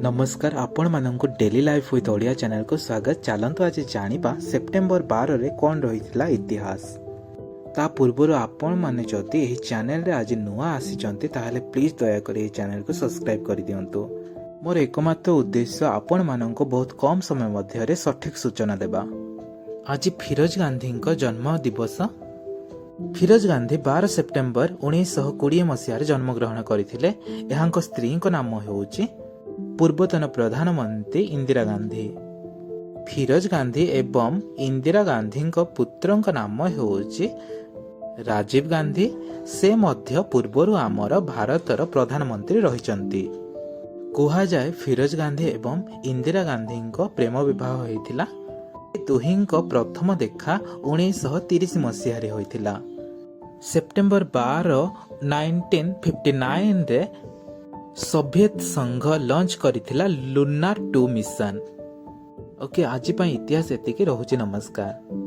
नमस्कार आपण मानक daily life with Odia channel को स्वागत। चलतु आज जानिबा सेप्टेम्बर 12 रे कौन रही इतिहास। ता पूर्वर आपण माने जदि एही चैनल रे आज नुआ आसीचंती ताहले प्लीज दयाकर एही चैनल को सब्सक्राइब कर दियंतु। मोर एकमात्र उद्देश्य आपण मानक बहुत कम समय मध्य रे सठिक सूचना देबा। आज फिरोज गांधी जन्म दिवस। फिरोज गांधी 12 सेप्टेम्बर 1920 मसीह जन्म ग्रहण करथिले। एहांक स्त्री नाम हेउची पूर्वतन प्रधानमंत्री इंदिरा गांधी। फिरोज गांधी एवं इंदिरा गांधी पुत्र नाम हेउची राजीव गांधी। से मध्य पूर्वरु आमर भारतर प्रधानमंत्री रहिचंती। कुहा जाए फिरोज गांधी एवं इंदिरा गांधी प्रेम विवाह होइथिला। दुहिंक प्रथम देखा 1930 मसीह रे होइथिला। सेप्टेम्बर 12 1959 रे सोवियत संघ लॉन्च करिथिला लुनार 2 मिशन। ओके आज इतिहास एतिकी रहुची। नमस्कार।